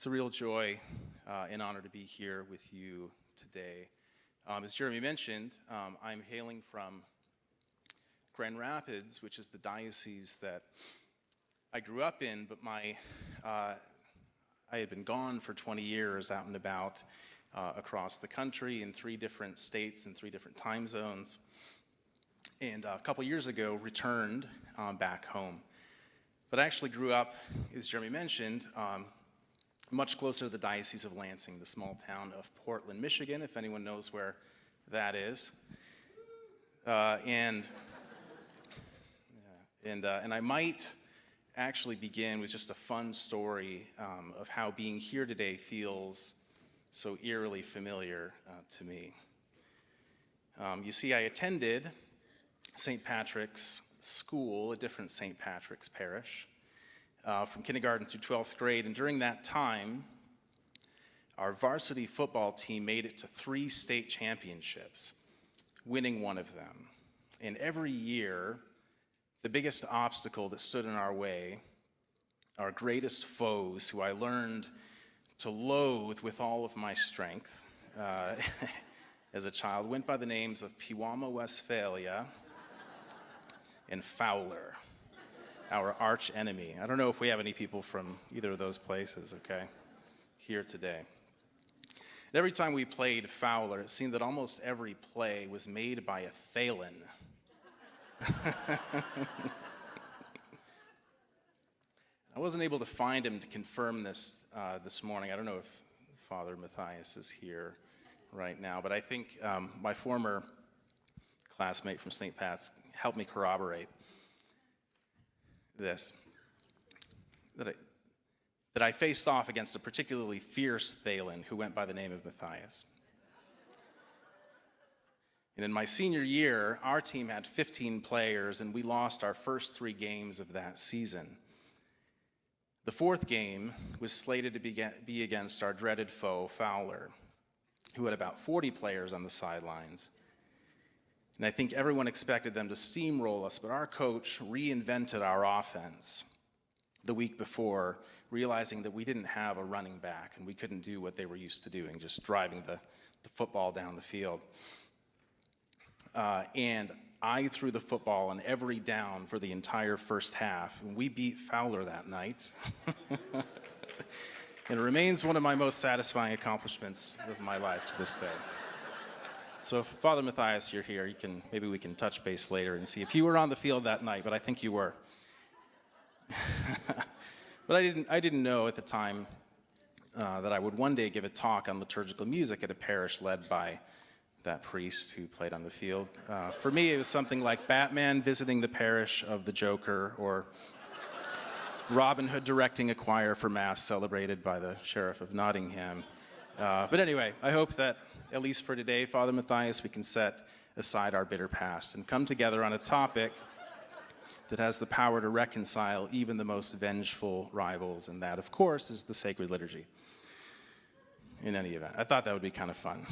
It's a real joy and honor to be here with you today. As Jeremy mentioned, I'm hailing from Grand Rapids, which is the diocese that I grew up in, but I had been gone for 20 years out and about across the country in 3 different states and 3 different time zones. And a couple years ago, returned back home. But I actually grew up, as Jeremy mentioned, much closer to the Diocese of Lansing, the small town of Portland, Michigan, if anyone knows where that is. And I might actually begin with just a fun story of how being here today feels so eerily familiar to me. You see, I attended St. Patrick's School, a different St. Patrick's Parish, from kindergarten through 12th grade, and during that time, our varsity football team made it to 3 state championships, winning one of them. And every year, the biggest obstacle that stood in our way, our greatest foes, who I learned to loathe with all of my strength as a child, went by the names of Pewaukee, Westphalia, and Fowler, our arch enemy. I don't know if we have any people from either of those places, okay, here today. And every time we played Fowler, it seemed that almost every play was made by a Thalen. I wasn't able to find him to confirm this this morning. I don't know if Father Matthias is here right now, but I think my former classmate from St. Pat's helped me corroborate this, that I faced off against a particularly fierce Thalen who went by the name of Matthias. And in my senior year, our team had 15 players, and we lost our first 3 games of that season. The 4th game was slated to be against our dreaded foe, Fowler, who had about 40 players on the sidelines. And I think everyone expected them to steamroll us, but our coach reinvented our offense the week before, realizing that we didn't have a running back and we couldn't do what they were used to doing, just driving the football down the field. And I threw the football on every down for the entire first half, and we beat Fowler that night. And it remains one of my most satisfying accomplishments of my life to this day. So if Father Matthias, you're here, maybe we can touch base later and see if you were on the field that night, but I think you were. But I didn't know at the time that I would one day give a talk on liturgical music at a parish led by that priest who played on the field. For me, it was something like Batman visiting the parish of the Joker, or Robin Hood directing a choir for Mass celebrated by the Sheriff of Nottingham. But anyway, I hope that, at least for today, Father Matthias, we can set aside our bitter past and come together on a topic that has the power to reconcile even the most vengeful rivals, and that, of course, is the sacred liturgy. In any event, I thought that would be kind of fun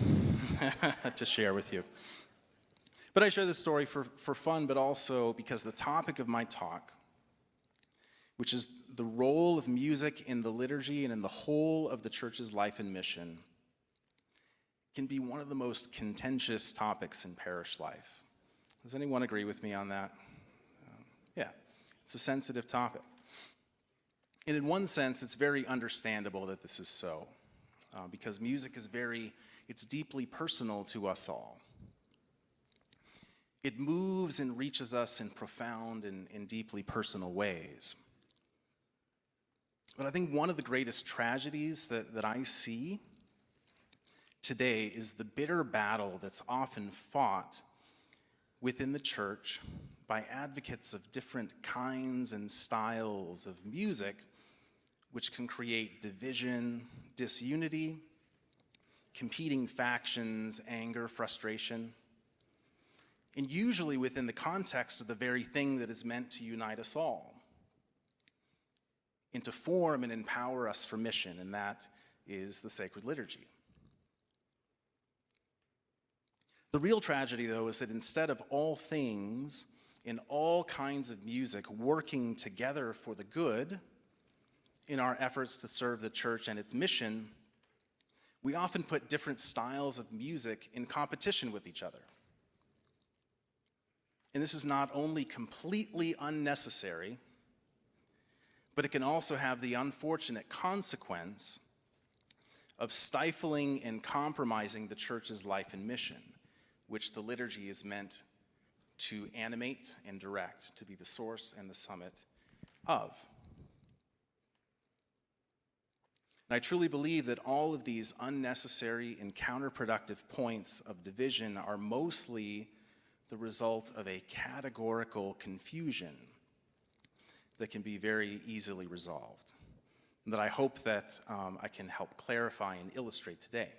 to share with you. But I share this story for fun, but also because the topic of my talk, which is the role of music in the liturgy and in the whole of the church's life and mission, can be one of the most contentious topics in parish life. Does anyone agree with me on that? Yeah, it's a sensitive topic. And in one sense, it's very understandable that this is so, because music is it's deeply personal to us all. It moves and reaches us in profound and deeply personal ways. But I think one of the greatest tragedies that I see today is the bitter battle that's often fought within the church by advocates of different kinds and styles of music, which can create division, disunity, competing factions, anger, frustration, and usually within the context of the very thing that is meant to unite us all, and to form and empower us for mission, and that is the sacred liturgy. The real tragedy, though, is that instead of all things in all kinds of music working together for the good, in our efforts to serve the church and its mission, we often put different styles of music in competition with each other. And this is not only completely unnecessary, but it can also have the unfortunate consequence of stifling and compromising the church's life and mission, which the liturgy is meant to animate and direct, to be the source and the summit of. And I truly believe that all of these unnecessary and counterproductive points of division are mostly the result of a categorical confusion that can be very easily resolved, and that I hope that I can help clarify and illustrate today.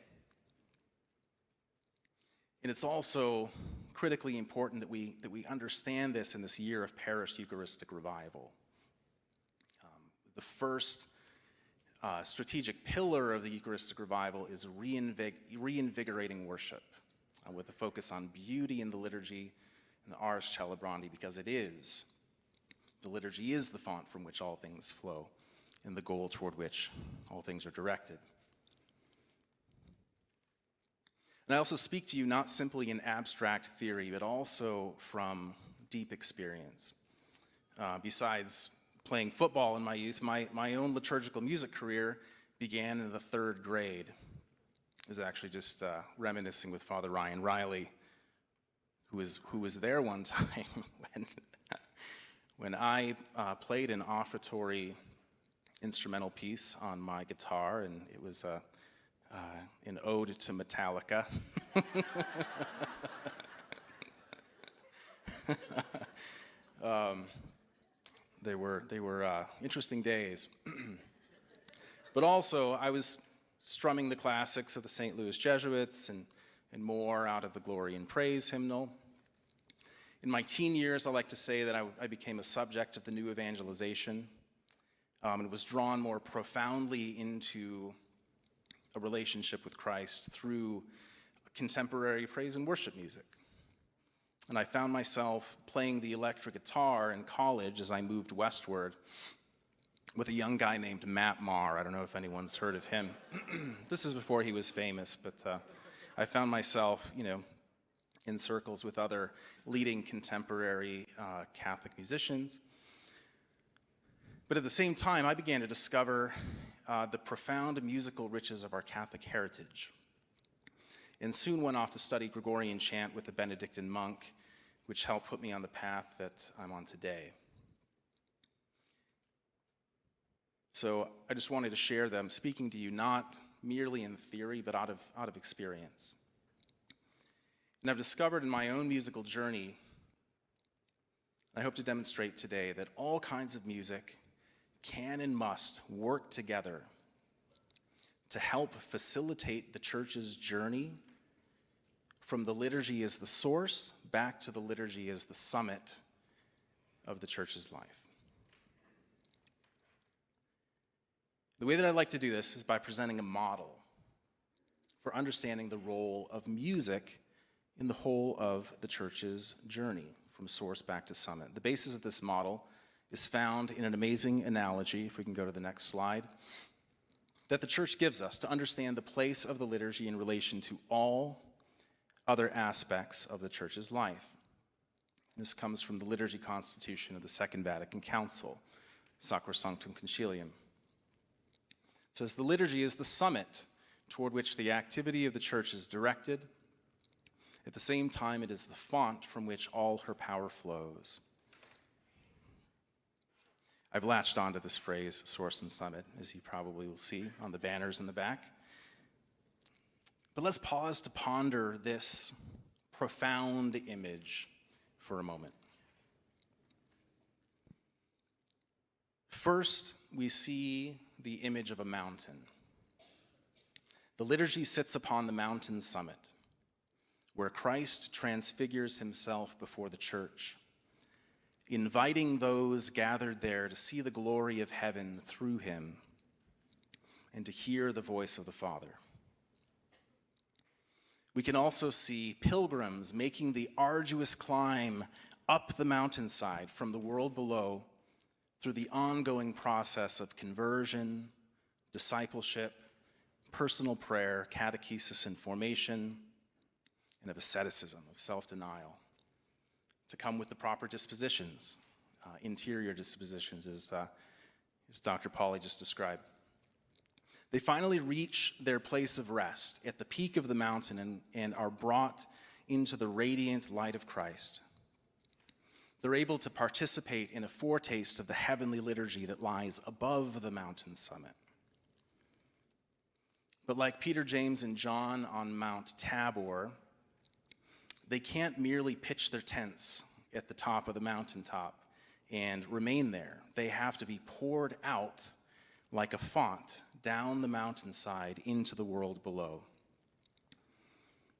And it's also critically important that we understand this in this year of Parish Eucharistic Revival. The first strategic pillar of the Eucharistic Revival is reinvigorating worship, with a focus on beauty in the liturgy and the Ars Celebrandi, because it is. The liturgy is the font from which all things flow, and the goal toward which all things are directed. And I also speak to you not simply in abstract theory, but also from deep experience. Besides playing football in my youth, my own liturgical music career began in the 3rd grade. I was actually just reminiscing with Father Ryan Riley, who was there one time when I played an offertory instrumental piece on my guitar, and it was an ode to Metallica. They were interesting days. But also, I was strumming the classics of the St. Louis Jesuits and more out of the Glory and Praise hymnal. In my teen years, I like to say that I became a subject of the new evangelization, and was drawn more profoundly into a relationship with Christ through contemporary praise and worship music. And I found myself playing the electric guitar in college as I moved westward with a young guy named Matt Maher. I don't know if anyone's heard of him. This is before he was famous, but I found myself, in circles with other leading contemporary Catholic musicians. But at the same time, I began to discover the profound musical riches of our Catholic heritage, and soon went off to study Gregorian chant with a Benedictine monk, which helped put me on the path that I'm on today. So I just wanted to share them, speaking to you not merely in theory, but out of experience. And I've discovered in my own musical journey, I hope to demonstrate today, that all kinds of music can and must work together to help facilitate the church's journey from the liturgy as the source back to the liturgy as the summit of the church's life. The way that I like to do this is by presenting a model for understanding the role of music in the whole of the church's journey from source back to summit. The basis of this model is found in an amazing analogy, if we can go to the next slide, that the church gives us to understand the place of the liturgy in relation to all other aspects of the church's life. This comes from the Liturgy Constitution of the Second Vatican Council, Sacrosanctum Concilium. It says, the liturgy is the summit toward which the activity of the church is directed. At the same time, it is the font from which all her power flows. I've latched onto this phrase, source and summit, as you probably will see on the banners in the back. But let's pause to ponder this profound image for a moment. First, we see the image of a mountain. The liturgy sits upon the mountain summit, where Christ transfigures himself before the church, inviting those gathered there to see the glory of heaven through him and to hear the voice of the Father. We can also see pilgrims making the arduous climb up the mountainside from the world below through the ongoing process of conversion, discipleship, personal prayer, catechesis and formation, and of asceticism, of self-denial, to come with the proper dispositions, interior dispositions, as Dr. Pauly just described. They finally reach their place of rest at the peak of the mountain and are brought into the radiant light of Christ. They're able to participate in a foretaste of the heavenly liturgy that lies above the mountain summit. But like Peter, James, and John on Mount Tabor, they can't merely pitch their tents at the top of the mountaintop and remain there. They have to be poured out like a font down the mountainside into the world below.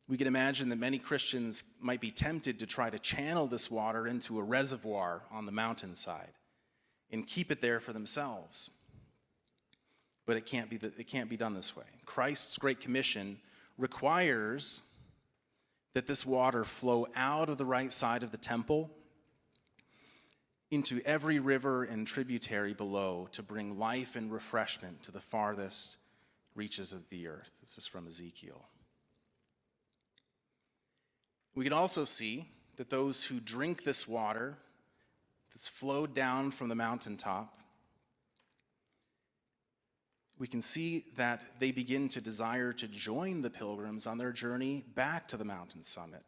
We can imagine that many Christians might be tempted to try to channel this water into a reservoir on the mountainside and keep it there for themselves. But it can't be done this way. Christ's Great Commission requires that this water flow out of the right side of the temple into every river and tributary below to bring life and refreshment to the farthest reaches of the earth. This is from Ezekiel. We can also see that those who drink this water that's flowed down from the mountaintop, we can see that they begin to desire to join the pilgrims on their journey back to the mountain summit.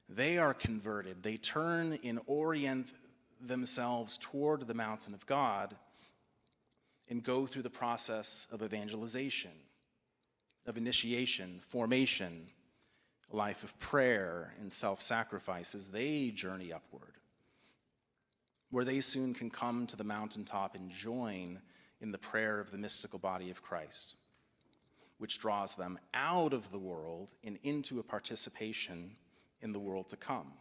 They are converted. They turn and orient themselves toward the mountain of God and go through the process of evangelization, of initiation, formation, a life of prayer and self-sacrifice as they journey upward, where they soon can come to the mountaintop and join in the prayer of the mystical body of Christ, which draws them out of the world and into a participation in the world to come.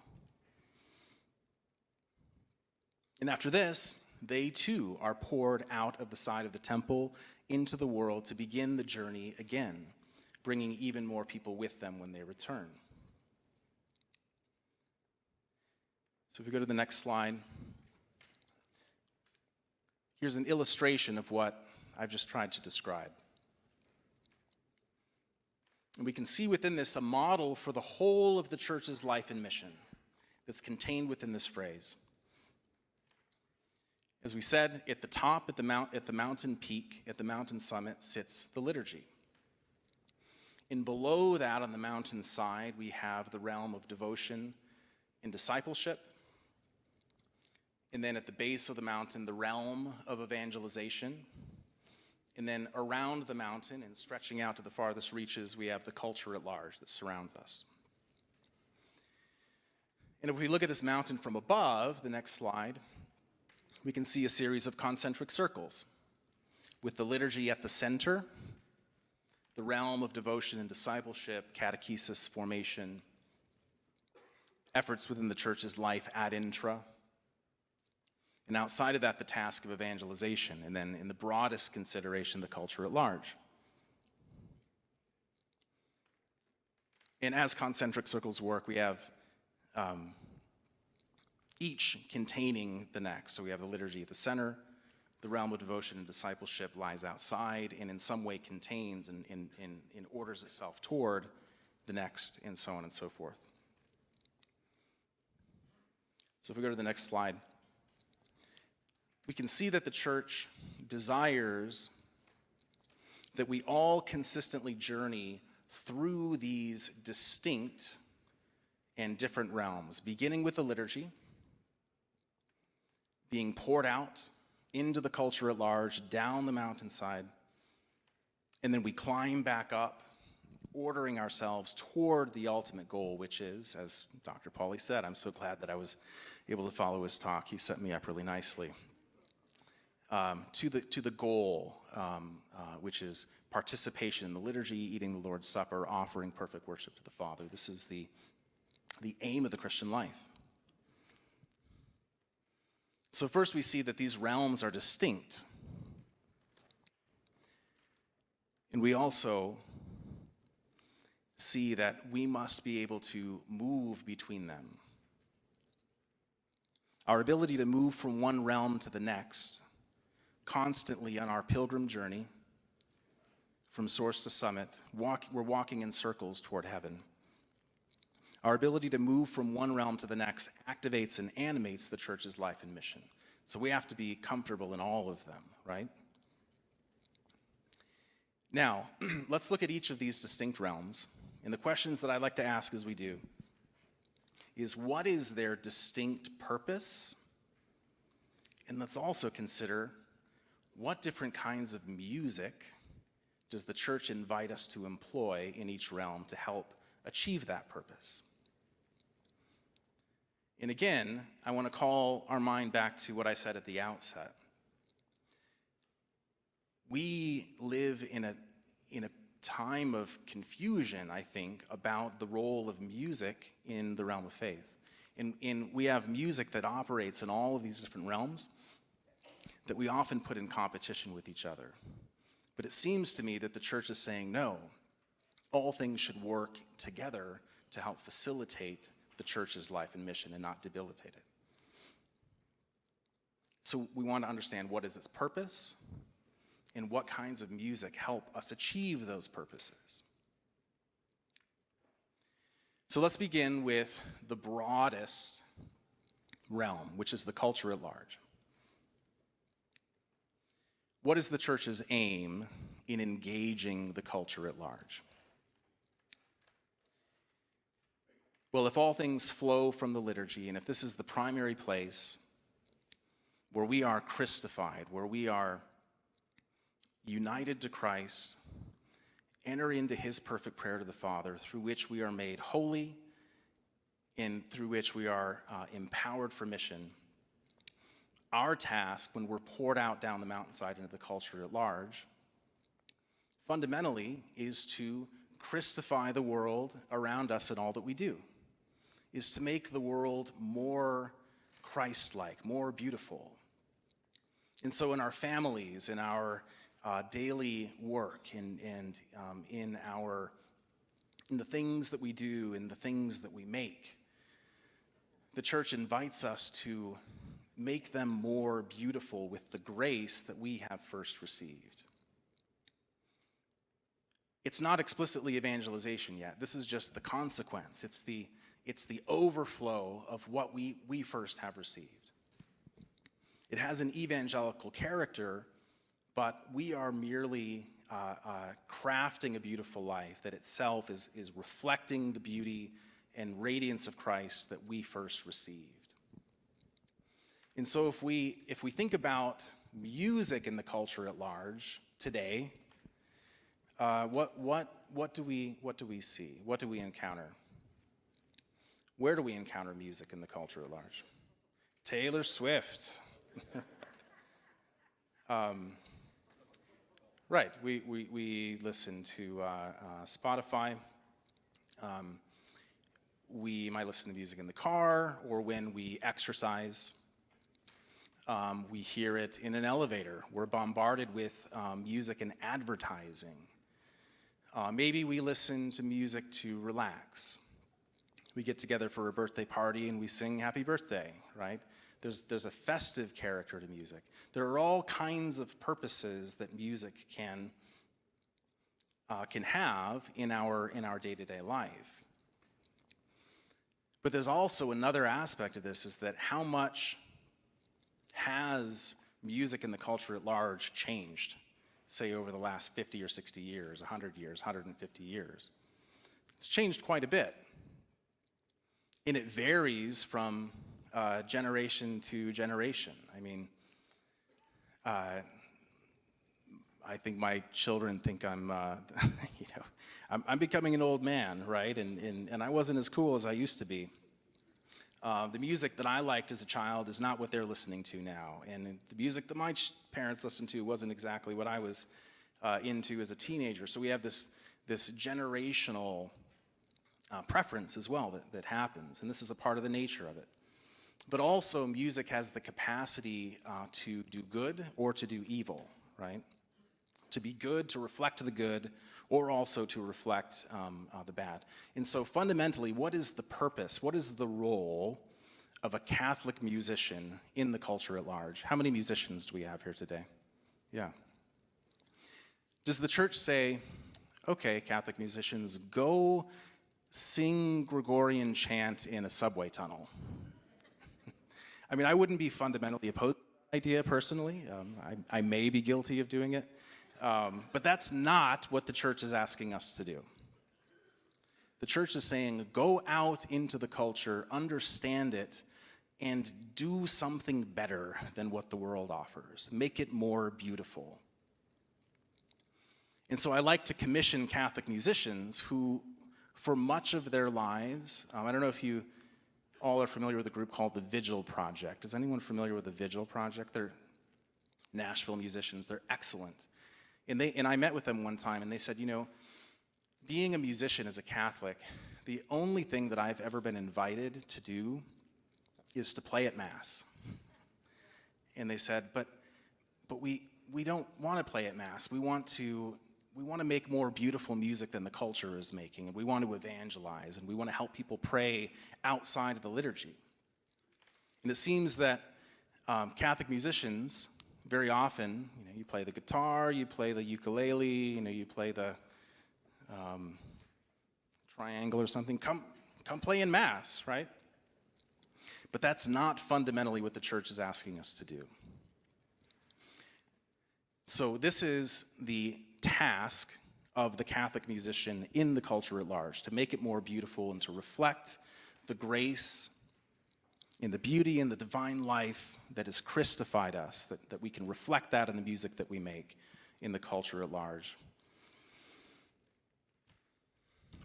And after this, they too are poured out of the side of the temple into the world to begin the journey again, bringing even more people with them when they return. So if we go to the next slide, here's an illustration of what I've just tried to describe. And we can see within this a model for the whole of the church's life and mission that's contained within this phrase. As we said, at the top, at the mountain peak, at the mountain summit, sits the liturgy. And below that, on the mountain side, we have the realm of devotion and discipleship. And then at the base of the mountain, the realm of evangelization. And then around the mountain and stretching out to the farthest reaches, we have the culture at large that surrounds us. And if we look at this mountain from above, the next slide, we can see a series of concentric circles with the liturgy at the center, the realm of devotion and discipleship, catechesis, formation, efforts within the church's life ad intra, and outside of that, the task of evangelization, and then in the broadest consideration, the culture at large. And as concentric circles work, we have each containing the next. So we have the liturgy at the center, the realm of devotion and discipleship lies outside, and in some way contains and orders itself toward the next, and so on and so forth. So if we go to the next slide, we can see that the church desires that we all consistently journey through these distinct and different realms, beginning with the liturgy, being poured out into the culture at large, down the mountainside, and then we climb back up, ordering ourselves toward the ultimate goal, which is, as Dr. Pauly said, I'm so glad that I was able to follow his talk. He set me up really nicely. To the goal, which is participation in the liturgy, eating the Lord's Supper, offering perfect worship to the Father. This is the aim of the Christian life. So first we see that these realms are distinct. And we also see that we must be able to move between them. Our ability to move from one realm to the next constantly on our pilgrim journey from source to summit. We're walking in circles toward heaven. Our ability to move from one realm to the next activates and animates the church's life and mission. So we have to be comfortable in all of them, right? Now, let's look at each of these distinct realms. And the questions that I'd like to ask as we do is, what is their distinct purpose? And let's also consider, what different kinds of music does the church invite us to employ in each realm to help achieve that purpose? And again, I want to call our mind back to what I said at the outset. We live in a time of confusion, I think, about the role of music in the realm of faith. And we have music that operates in all of these different realms that we often put in competition with each other. But it seems to me that the church is saying, no, all things should work together to help facilitate the church's life and mission and not debilitate it. So we want to understand, what is its purpose and what kinds of music help us achieve those purposes. So let's begin with the broadest realm, which is the culture at large. What is the church's aim in engaging the culture at large? Well, if all things flow from the liturgy, and if this is the primary place where we are Christified, where we are united to Christ, enter into his perfect prayer to the Father, through which we are made holy and through which we are empowered for mission, our task when we're poured out down the mountainside into the culture at large, fundamentally, is to Christify the world around us in all that we do, is to make the world more Christ-like, more beautiful. And so in our families, in our daily work, and in the things that we do, in the things that we make, the church invites us to make them more beautiful with the grace that we have first received. It's not explicitly evangelization yet. This is just the consequence. It's the overflow of what we first have received. It has an evangelical character, but we are merely crafting a beautiful life that itself is reflecting the beauty and radiance of Christ that we first received. And so if we think about music in the culture at large today, what do we see? What do we encounter? Where do we encounter music in the culture at large? Taylor Swift. Right, we listen to Spotify. We might listen to music in the car or when we exercise. We hear it in an elevator. We're bombarded with music and advertising. Maybe we listen to music to relax. We get together for a birthday party and we sing happy birthday, right? There's a festive character to music. There are all kinds of purposes that music can have in our day-to-day life. But there's also another aspect of this, is that how much has music in the culture at large changed, say over the last 50 or 60 years, 100 years, 150 years? It's changed quite a bit. And it varies from generation to generation. I mean, I think my children think I'm, I'm becoming an old man, right? And I wasn't as cool as I used to be. The music that I liked as a child is not what they're listening to now. And the music that my parents listened to wasn't exactly what I was into as a teenager. So we have this generational preference as well that happens. And this is a part of the nature of it. But also music has the capacity to do good or to do evil, right? To be good, to reflect the good, or also to reflect the bad. And so fundamentally, what is the purpose? What is the role of a Catholic musician in the culture at large? How many musicians do we have here today? Yeah. Does the church say, okay, Catholic musicians, go sing Gregorian chant in a subway tunnel? I mean, I wouldn't be fundamentally opposed to the idea personally. I may be guilty of doing it. But that's not what the church is asking us to do. The church is saying, go out into the culture, understand it, and do something better than what the world offers. Make it more beautiful. And so I like to commission Catholic musicians who, for much of their lives, I don't know if you all are familiar with a group called the Vigil Project. Is anyone familiar with the Vigil Project? They're Nashville musicians. They're excellent. And I met with them one time, and they said, being a musician as a Catholic, the only thing that I've ever been invited to do is to play at Mass. And they said, but we don't want to play at Mass. We want to make more beautiful music than the culture is making, and we want to evangelize, and we want to help people pray outside of the liturgy. And it seems that Catholic musicians, very often, you play the guitar, you play the ukulele, you play the triangle or something. Come play in Mass, right? But that's not fundamentally what the church is asking us to do. So this is the task of the Catholic musician in the culture at large, to make it more beautiful and to reflect the grace and the beauty and the divine life that has Christified us, that we can reflect that in the music that we make in the culture at large.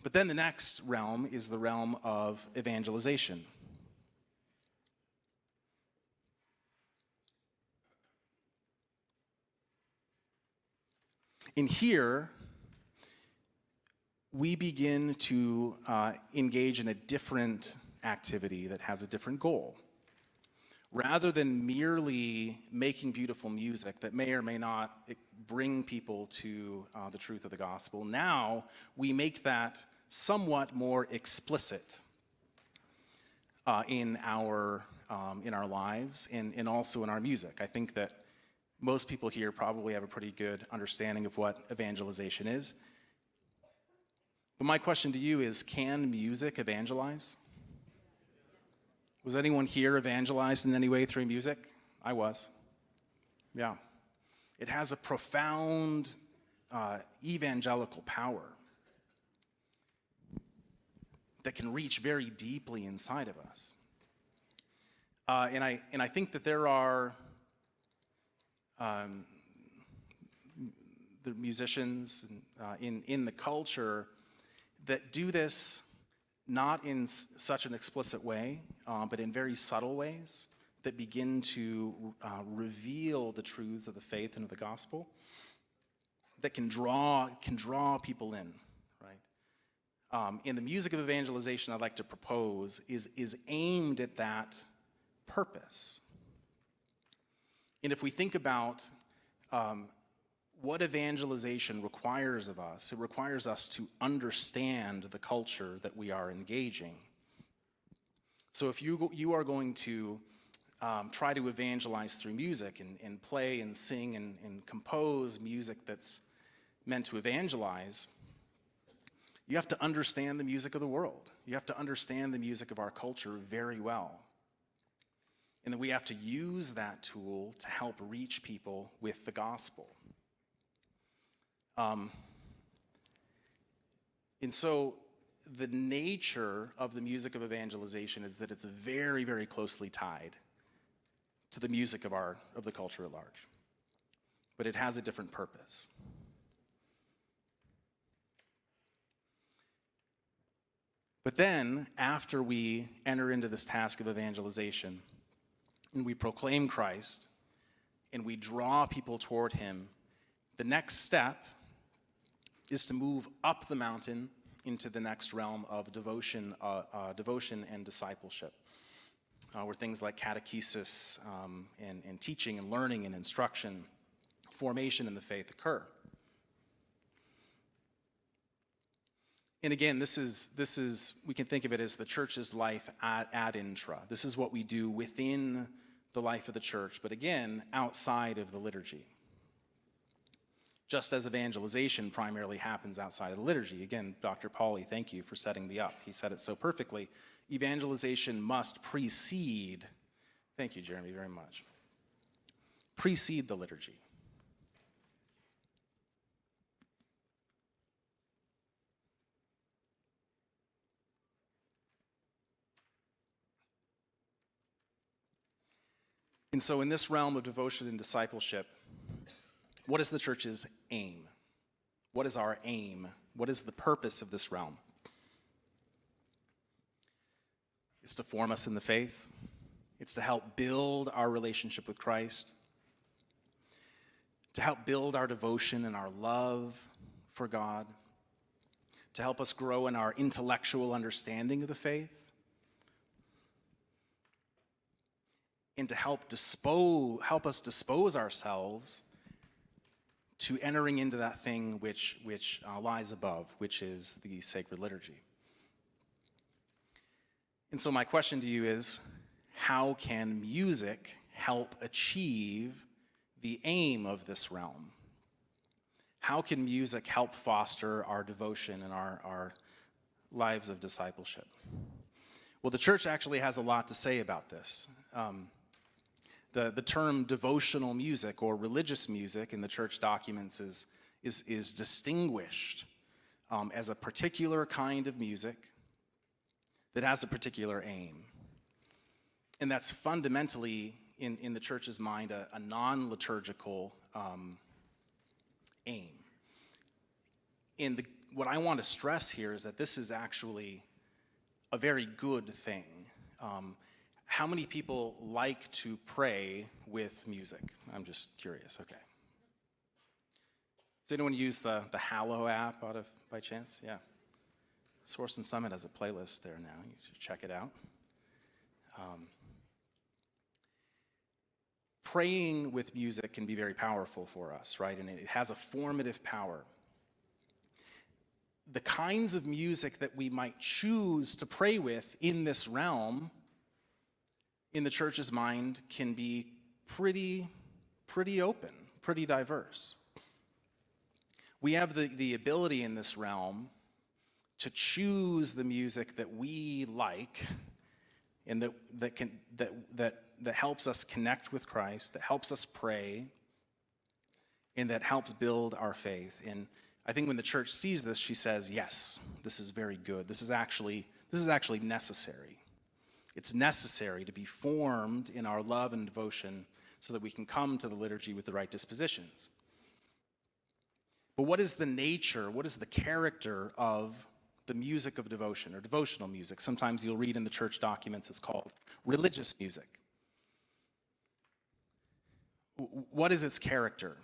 But then the next realm is the realm of evangelization. In here, we begin to engage in a different activity that has a different goal. Rather than merely making beautiful music that may or may not bring people to the truth of the gospel, now we make that somewhat more explicit in our lives and also in our music. I think that most people here probably have a pretty good understanding of what evangelization is. But my question to you is, can music evangelize? Was anyone here evangelized in any way through music? I was. Yeah. It has a profound evangelical power that can reach very deeply inside of us. And I think that there are the musicians in the culture that do this not in such an explicit way, but in very subtle ways that begin to reveal the truths of the faith and of the gospel, that can draw people in, right? And the music of evangelization I'd like to propose is aimed at that purpose. And if we think about what evangelization requires of us, it requires us to understand the culture that we are engaging. So if you are going to try to evangelize through music and play and sing and compose music that's meant to evangelize, you have to understand the music of the world. You have to understand the music of our culture very well. And then we have to use that tool to help reach people with the gospel. And so the nature of the music of evangelization is that it's very, very closely tied to the music of the culture at large. But it has a different purpose. But then, after we enter into this task of evangelization, and we proclaim Christ, and we draw people toward him, the next step is to move up the mountain into the next realm of devotion and discipleship, where things like catechesis and teaching and learning and instruction, formation in the faith occur. And again, this is we can think of it as the church's life ad intra. This is what we do within the life of the church, but again, outside of the liturgy. just as evangelization primarily happens outside of the liturgy. Again, Dr. Pauly, thank you for setting me up. He said it so perfectly. Evangelization must precede, thank you, Jeremy, very much, precede the liturgy. And so in this realm of devotion and discipleship, what is the church's aim? What is our aim? What is the purpose of this realm? It's to form us in the faith. It's to help build our relationship with Christ, to help build our devotion and our love for God, to help us grow in our intellectual understanding of the faith, and to help us dispose ourselves to entering into that thing which lies above, which is the sacred liturgy. And so my question to you is, how can music help achieve the aim of this realm? How can music help foster our devotion and our lives of discipleship? Well, the church actually has a lot to say about this. The term devotional music or religious music in the church documents is distinguished as a particular kind of music that has a particular aim. And that's fundamentally, in the church's mind, a non-liturgical aim. And what I want to stress here is that this is actually a very good thing. How many people like to pray with music? I'm just curious. Okay. Does anyone use the Hallow app by chance? Yeah. Source and Summit has a playlist there now. You should check it out. Praying with music can be very powerful for us, right? And it has a formative power. The kinds of music that we might choose to pray with in this realm, in the church's mind, can be pretty open, pretty diverse. We have the ability in this realm to choose the music that we like and that helps us connect with Christ, that helps us pray, and that helps build our faith. And I think when the church sees this, she says, yes, this is very good. This is actually necessary. It's necessary to be formed in our love and devotion so that we can come to the liturgy with the right dispositions. But what is the nature, what is the character of the music of devotion or devotional music? Sometimes you'll read in the church documents it's called religious music. What is its character?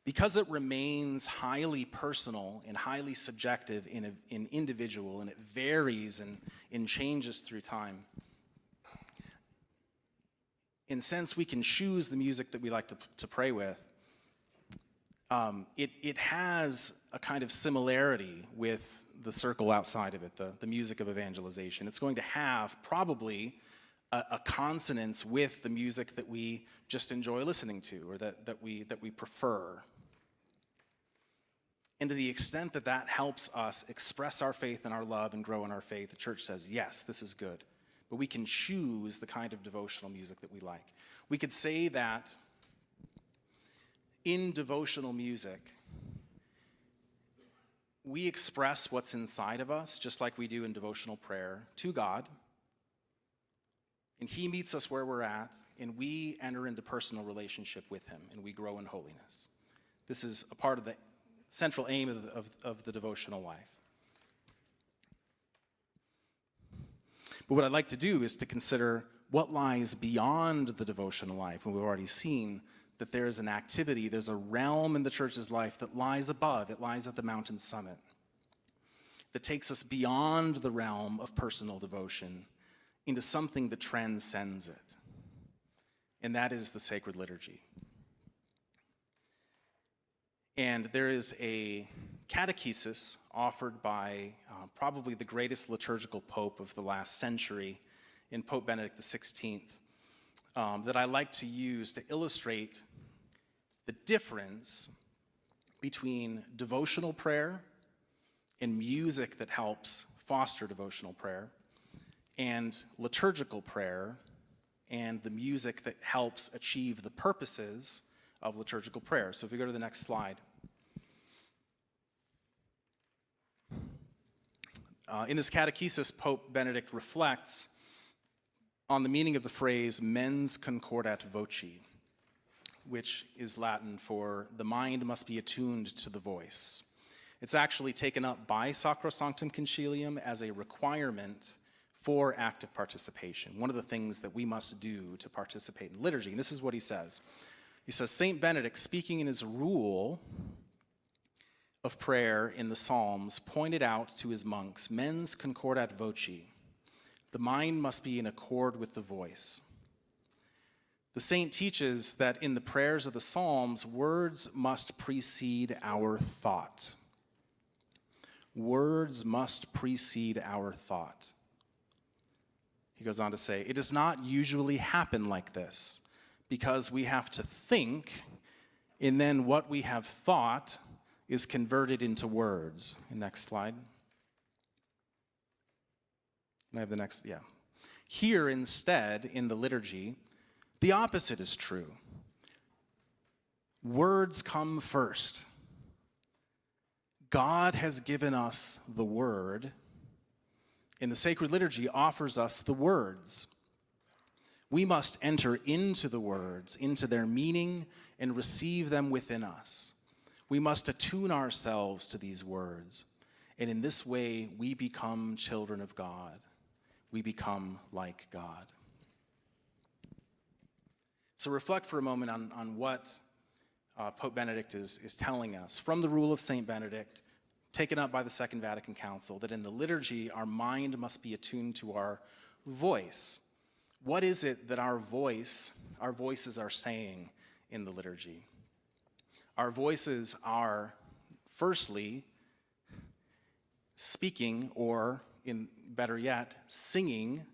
Because it remains highly personal and highly subjective in individual, and it varies and changes through time. And since we can choose the music that we like to pray with, it has a kind of similarity with the circle outside of it, the music of evangelization. It's going to have probably a consonance with the music that we just enjoy listening to, or that we prefer. And to the extent that helps us express our faith and our love and grow in our faith, the church says, yes, this is good. But we can choose the kind of devotional music that we like. We could say that in devotional music, we express what's inside of us, just like we do in devotional prayer, to God. And He meets us where we're at, and we enter into personal relationship with Him, and we grow in holiness. This is a part of the central aim of the devotional life. But what I'd like to do is to consider what lies beyond the devotional life. And we've already seen that there's an activity, there's a realm in the church's life that lies above. It lies at the mountain summit, that takes us beyond the realm of personal devotion into something that transcends it. And that is the sacred liturgy. And there is a catechesis offered by probably the greatest liturgical pope of the last century, in Pope Benedict XVI, that I like to use to illustrate the difference between devotional prayer and music that helps foster devotional prayer, and liturgical prayer and the music that helps achieve the purposes of liturgical prayer. So if we go to the next slide. In his catechesis, Pope Benedict reflects on the meaning of the phrase mens concordat voci, which is Latin for the mind must be attuned to the voice. It's actually taken up by Sacrosanctum Concilium as a requirement for active participation, one of the things that we must do to participate in liturgy. And this is what he says. He says, St. Benedict, speaking in his rule of prayer in the Psalms, pointed out to his monks, mens concordat voci, the mind must be in accord with the voice. The saint teaches that in the prayers of the Psalms, words must precede our thought. Words must precede our thought. He goes on to say, it does not usually happen like this because we have to think, and then what we have thought is converted into words. Next slide. Can I have the next? Yeah. Here instead, in the liturgy, the opposite is true. Words come first. God has given us the word, and the sacred liturgy offers us the words. We must enter into the words, into their meaning, and receive them within us. We must attune ourselves to these words, and in this way we become children of God. We become like God. So reflect for a moment on what Pope Benedict is telling us from the rule of St. Benedict, taken up by the Second Vatican Council, that in the liturgy our mind must be attuned to our voice. What is it that our voices are saying in the liturgy? Our voices are, firstly, speaking, or better yet, singing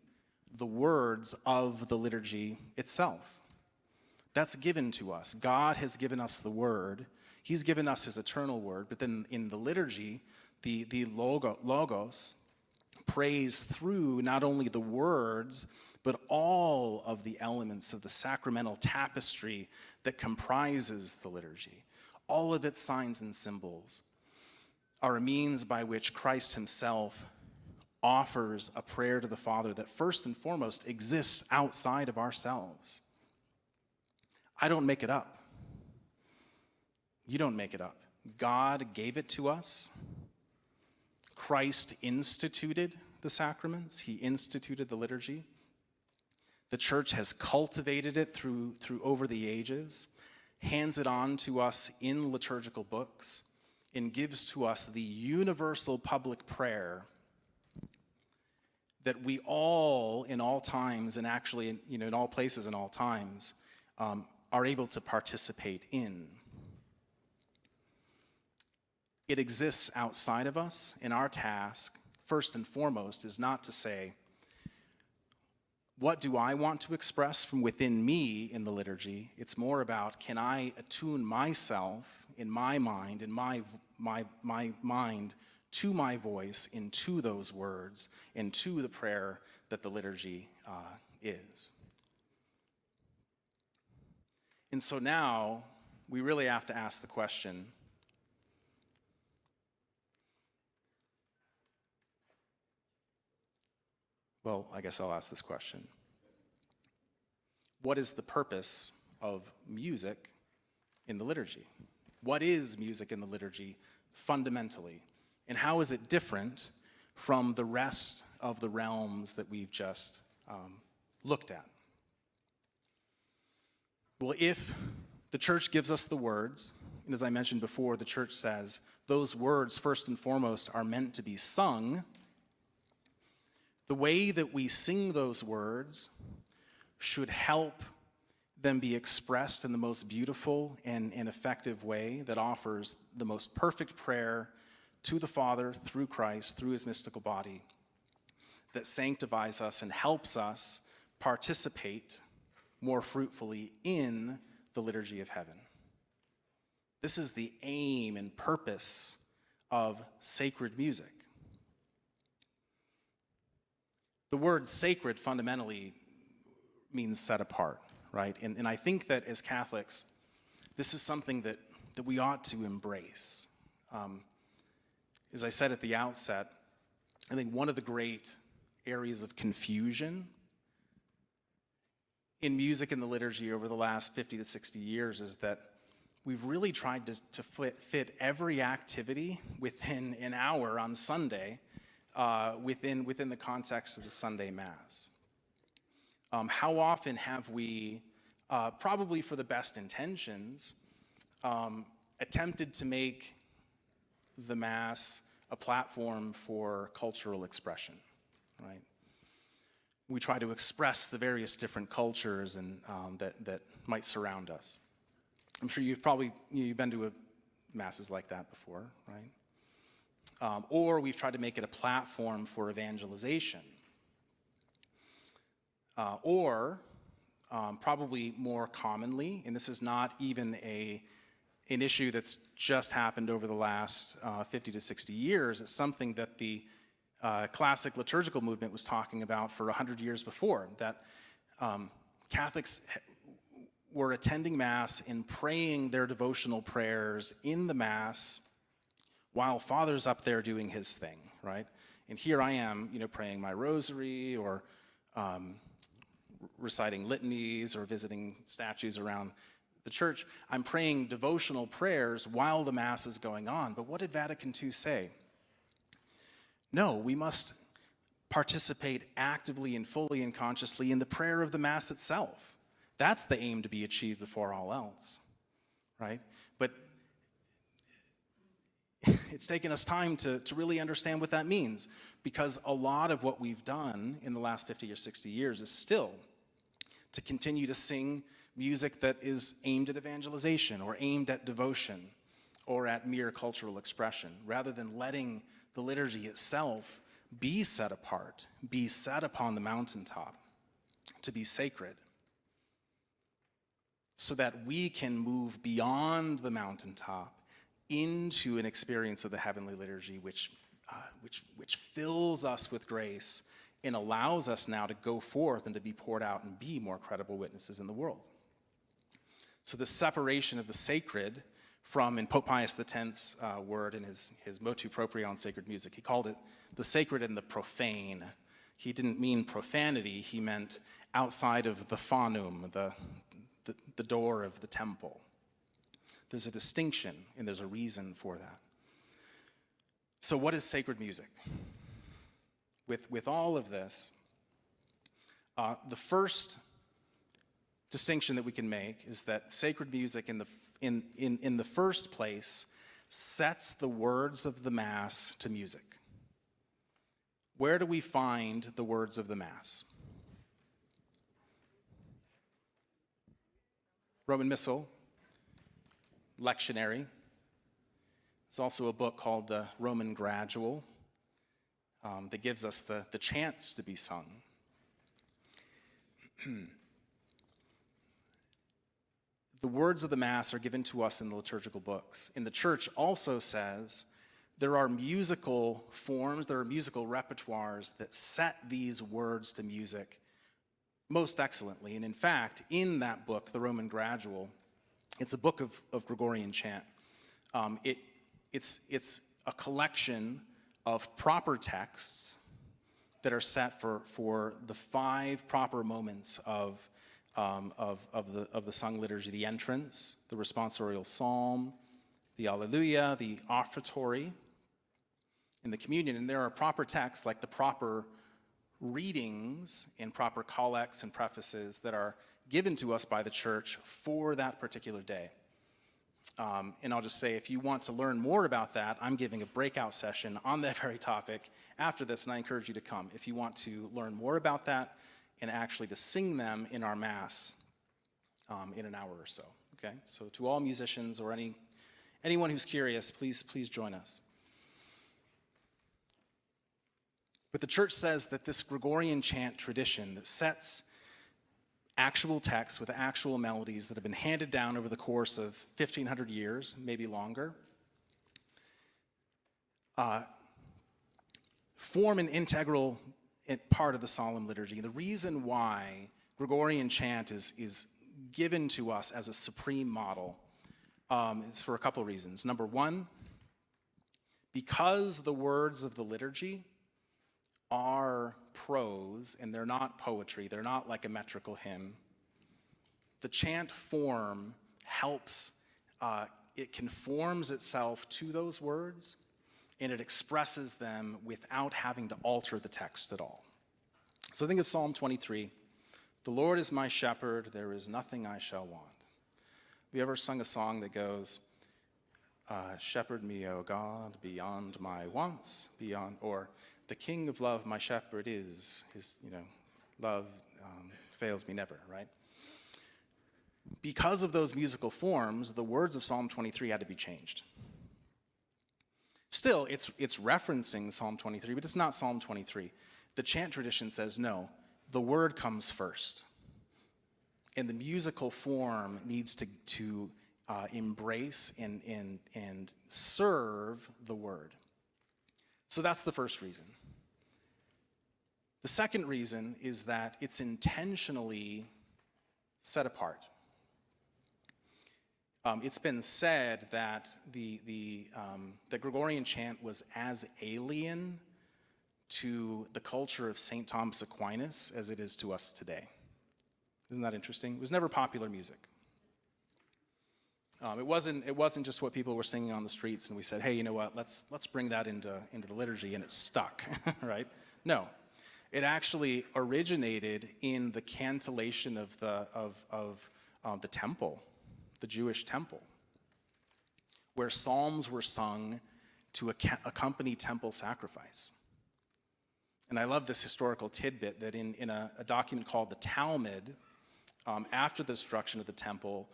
the words of the liturgy itself. That's given to us. God has given us the word. He's given us his eternal word. But then in the liturgy, the logos prays through not only the words, but all of the elements of the sacramental tapestry that comprises the liturgy. All of its signs and symbols are a means by which Christ himself offers a prayer to the Father that first and foremost exists outside of ourselves. I don't make it up. You don't make it up. God gave it to us. Christ instituted the sacraments. He instituted the liturgy. The church has cultivated it through over the ages, hands it on to us in liturgical books, and gives to us the universal public prayer that we all, in all times, and actually in all places and all times, are able to participate in. It exists outside of us, and our task, first and foremost, is not to say, what do I want to express from within me in the liturgy? It's more about, can I attune myself in my mind, my mind to my voice, into those words, and to the prayer that the liturgy is. And so now, we really have to ask the question, well, I guess I'll ask this question. What is the purpose of music in the liturgy? What is music in the liturgy fundamentally? And how is it different from the rest of the realms that we've just looked at? Well, if the church gives us the words, and as I mentioned before, the church says those words, first and foremost, are meant to be sung, the way that we sing those words should help them be expressed in the most beautiful and effective way that offers the most perfect prayer to the Father through Christ, through his mystical body, that sanctifies us and helps us participate more fruitfully in the liturgy of heaven. This is the aim and purpose of sacred music. The word sacred fundamentally means set apart, right? And I think that as Catholics, this is something that we ought to embrace. As I said at the outset, I think one of the great areas of confusion in music and the liturgy over the last 50 to 60 years is that we've really tried to fit every activity within an hour on Sunday within the context of the Sunday Mass. How often have we, probably for the best intentions, attempted to make the Mass a platform for cultural expression, right? We try to express the various different cultures and that might surround us. I'm sure you've been to masses like that before, right? Or we've tried to make it a platform for evangelization. Or probably more commonly, and this is not even an issue that's just happened over the last 50 to 60 years, it's something that the classic liturgical movement was talking about for 100 years before, that Catholics were attending Mass and praying their devotional prayers in the Mass while Father's up there doing his thing, right? And here I am, praying my rosary or reciting litanies or visiting statues around the church. I'm praying devotional prayers while the Mass is going on. But what did Vatican II say? No, we must participate actively and fully and consciously in the prayer of the Mass itself. That's the aim to be achieved before all else, right? But it's taken us time to really understand what that means, because a lot of what we've done in the last 50 or 60 years is still to continue to sing music that is aimed at evangelization or aimed at devotion or at mere cultural expression, rather than letting the liturgy itself be set apart, be set upon the mountaintop, to be sacred, so that we can move beyond the mountaintop into an experience of the heavenly liturgy, which fills us with grace and allows us now to go forth and to be poured out and be more credible witnesses in the world. So the separation of the sacred from, in Pope Pius X's word in his motu proprio on sacred music, he called it the sacred and the profane. He didn't mean profanity, he meant outside of the fanum, the door of the temple. There's a distinction, and there's a reason for that. So what is sacred music? With all of this, the first distinction that we can make is that sacred music in the first place sets the words of the Mass to music. Where do we find the words of the Mass? Roman Missal, lectionary. There's also a book called the Roman Gradual that gives us the chants to be sung. The words of the Mass are given to us in the liturgical books. And the Church also says there are musical forms, there are musical repertoires that set these words to music most excellently. And in fact, in that book, the Roman Gradual, it's a book of Gregorian chant. It's a collection of proper texts that are set for the 5 proper moments of the sung liturgy: the entrance, the responsorial psalm, the Alleluia, the offertory, and the communion. And there are proper texts, like the proper readings and proper collects and prefaces that are given to us by the Church for that particular day. And I'll just say, if you want to learn more about that, I'm giving a breakout session on that very topic after this, and I encourage you to come if you want to learn more about that and actually to sing them in our Mass in an hour or so. Okay, so to all musicians or anyone who's curious, please join us. But the Church says that this Gregorian chant tradition that sets actual texts with actual melodies that have been handed down over the course of 1,500 years, maybe longer, form an integral part of the solemn liturgy. The reason why Gregorian chant is given to us as a supreme model is for a couple reasons. Number one, because the words of the liturgy are prose and they're not poetry, they're not like a metrical hymn, the chant form helps, it conforms itself to those words and it expresses them without having to alter the text at all. So think of Psalm 23. The Lord is my shepherd, there is nothing I shall want. Have you ever sung a song that goes, shepherd me, O God, beyond my wants, beyond, or the King of love, my shepherd is, his, love fails me never, right? Because of those musical forms, the words of Psalm 23 had to be changed. Still, it's referencing Psalm 23, but it's not Psalm 23. The chant tradition says, no, the word comes first. And the musical form needs to embrace and serve the word. So that's the first reason. The second reason is that it's intentionally set apart. It's been said that the Gregorian chant was as alien to the culture of St. Thomas Aquinas as it is to us today. Isn't that interesting? It was never popular music. It wasn't just what people were singing on the streets and we said, hey, you know what, let's bring that into the liturgy, and it stuck, right? No. It actually originated in the cantillation of the temple, the Jewish temple, where psalms were sung to accompany temple sacrifice. And I love this historical tidbit that in a document called the Talmud, after the destruction of the temple,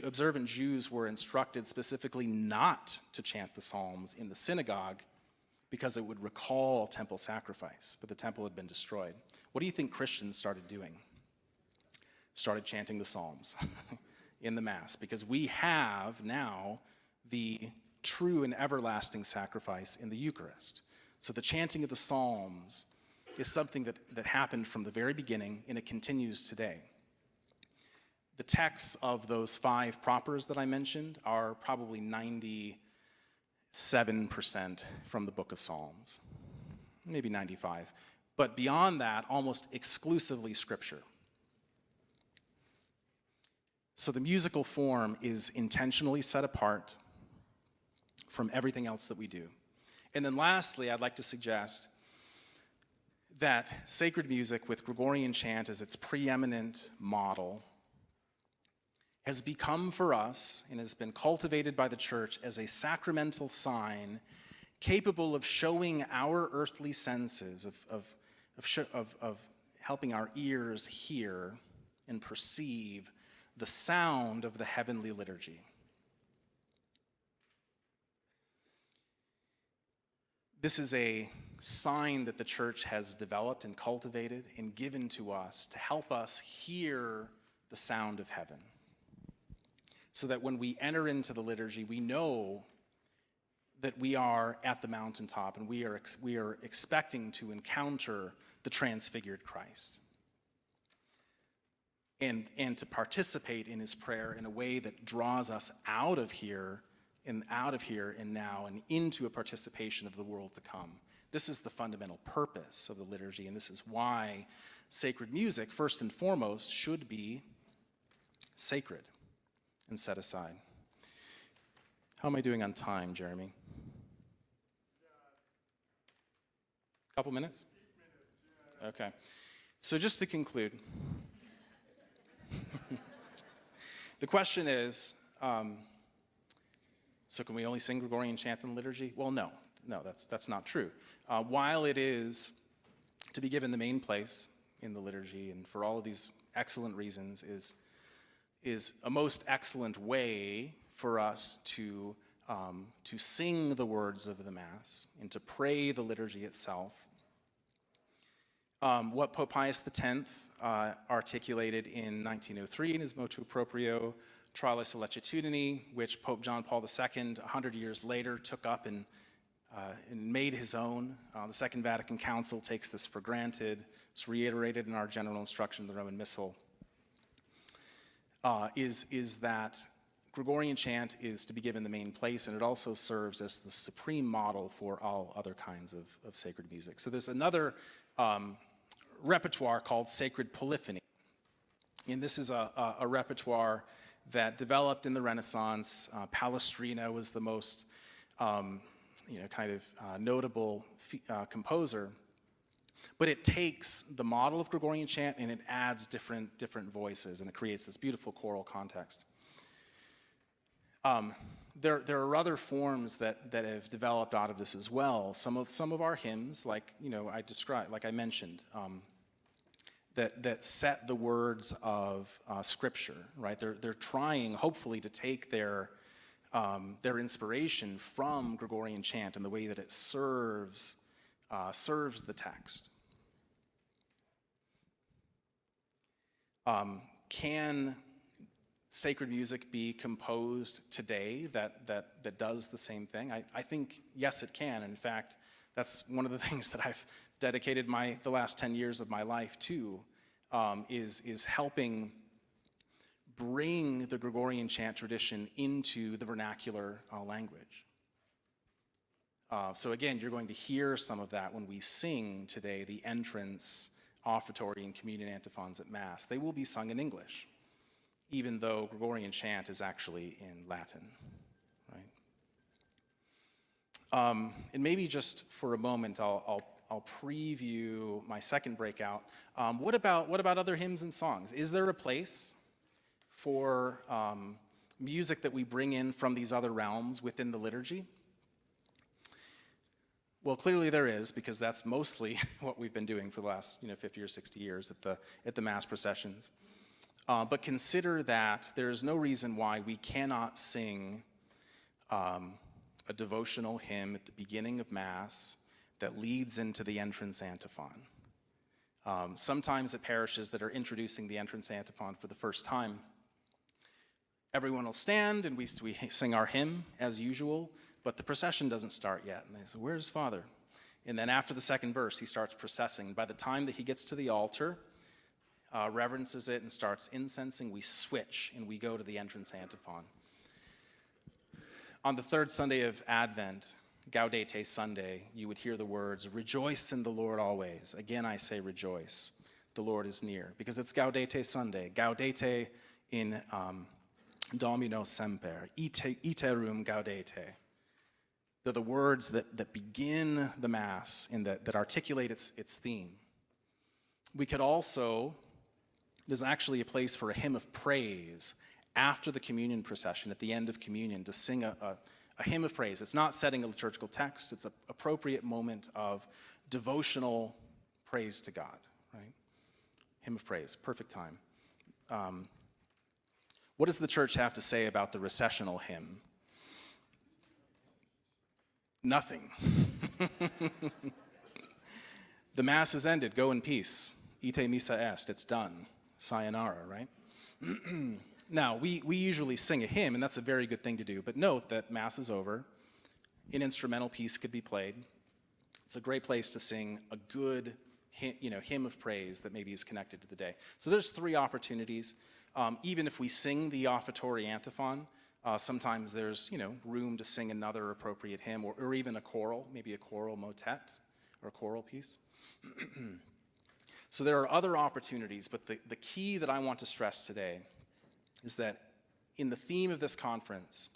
observant Jews were instructed specifically not to chant the psalms in the synagogue because it would recall temple sacrifice, but the temple had been destroyed. What do you think Christians started doing? Started chanting the psalms in the Mass, because we have now the true and everlasting sacrifice in the Eucharist. So the chanting of the psalms is something that happened from the very beginning, and it continues today. The texts of those 5 propers that I mentioned are probably 97% from the book of Psalms, maybe 95. But beyond that, almost exclusively Scripture. So the musical form is intentionally set apart from everything else that we do. And then lastly, I'd like to suggest that sacred music with Gregorian chant as its preeminent model has become for us and has been cultivated by the church as a sacramental sign capable of showing our earthly senses, of helping our ears hear and perceive the sound of the heavenly liturgy. This is a sign that the church has developed and cultivated and given to us to help us hear the sound of heaven, so that when we enter into the liturgy, we know that we are at the mountaintop and we are expecting to encounter the transfigured Christ, and to participate in his prayer in a way that draws us out of here and now and into a participation of the world to come. This is the fundamental purpose of the liturgy, and this is why sacred music, first and foremost, should be sacred and set aside. How am I doing on time, Jeremy? Couple minutes? Okay. So just to conclude, the question is, so can we only sing Gregorian chant in the liturgy? Well, no, that's not true. While it is to be given the main place in the liturgy, and for all of these excellent reasons, is a most excellent way for us to sing the words of the Mass and to pray the liturgy itself. What Pope Pius X articulated in 1903 in his motu proprio Tralis Sollecitudini, which Pope John Paul II, 100 years later, took up and made his own. The Second Vatican Council takes this for granted. It's reiterated in our general instruction of the Roman Missal, is that Gregorian chant is to be given the main place, and it also serves as the supreme model for all other kinds of sacred music. So there's another repertoire called sacred polyphony. And this is a repertoire that developed in the Renaissance. Palestrina was the most notable composer. But it takes the model of Gregorian chant and it adds different voices, and it creates this beautiful choral context. There are other forms that have developed out of this as well. Some of our hymns, like I mentioned, that set the words of Scripture, right? They're trying, hopefully, to take their inspiration from Gregorian chant and the way that it serves the text. Can sacred music be composed today that does the same thing? I think, yes, it can. In fact, that's one of the things that I've dedicated the last 10 years of my life to, is helping bring the Gregorian chant tradition into the vernacular language. So again, you're going to hear some of that when we sing today the entrance, offertory, and communion antiphons at Mass. They will be sung in English, even though Gregorian chant is actually in Latin, right? And maybe just for a moment, I'll preview my second breakout. What about other hymns and songs? Is there a place for music that we bring in from these other realms within the liturgy? Well, clearly there is, because that's mostly what we've been doing for the last 50 or 60 years at the Mass processions. But consider that there is no reason why we cannot sing a devotional hymn at the beginning of Mass that leads into the entrance antiphon. Sometimes at parishes that are introducing the entrance antiphon for the first time, everyone will stand and we sing our hymn as usual, but the procession doesn't start yet. And they say, "Where's Father?" And then after the second verse, he starts processing. By the time that he gets to the altar, reverences it and starts incensing, we switch and we go to the entrance antiphon. On the third Sunday of Advent, Gaudete Sunday, you would hear the words, "Rejoice in the Lord always. Again, I say rejoice. The Lord is near." Because it's Gaudete Sunday. Gaudete in Domino semper. Iterum gaudete. They're the words that begin the Mass and that articulate its theme. We could also, there's actually a place for a hymn of praise after the communion procession, at the end of communion, to sing a hymn of praise. It's not setting a liturgical text. It's an appropriate moment of devotional praise to God, right? Hymn of praise, perfect time. What does the church have to say about the recessional hymn? Nothing. The Mass is ended. Go in peace. Ite missa est. It's done. Sayonara, right? Now, we usually sing a hymn, and that's a very good thing to do. But note that Mass is over. An instrumental piece could be played. It's a great place to sing a good hymn of praise that maybe is connected to the day. So there's three opportunities. Even if we sing the offertory antiphon, sometimes there's room to sing another appropriate hymn, or even a choral, maybe a choral motet or a choral piece. So there are other opportunities, but the key that I want to stress today is that in the theme of this conference,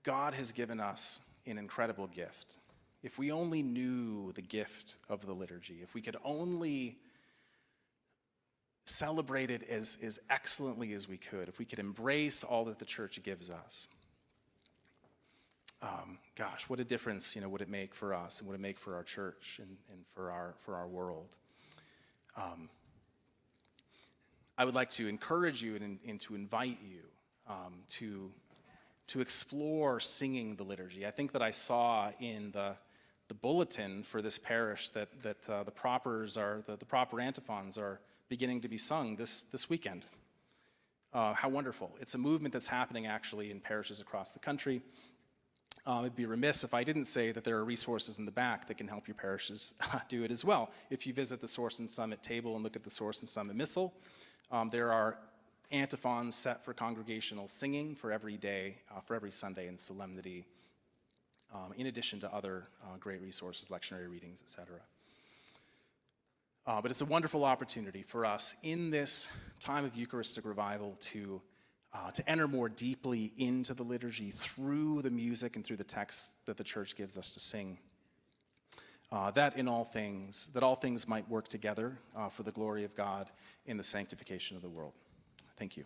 God has given us an incredible gift. If we only knew the gift of the liturgy, if we could only celebrate it as excellently as we could, if we could embrace all that the church gives us, gosh, what a difference would it make for us, and would it make for our church and for our world. I would like to encourage you and to invite you to explore singing the liturgy. I think that I saw in the the bulletin for this parish that the proper antiphons are beginning to be sung this weekend. How wonderful. It's a movement that's happening actually in parishes across the country. It'd be remiss if I didn't say that there are resources in the back that can help your parishes do it as well. If you visit the Source and Summit table and look at the Source and Summit Missal, there are antiphons set for congregational singing for every day, for every Sunday and solemnity, in addition to other great resources, lectionary readings, etc. But it's a wonderful opportunity for us in this time of Eucharistic revival to enter more deeply into the liturgy through the music and through the texts that the church gives us to sing. That all things might work together for the glory of God in the sanctification of the world. Thank you.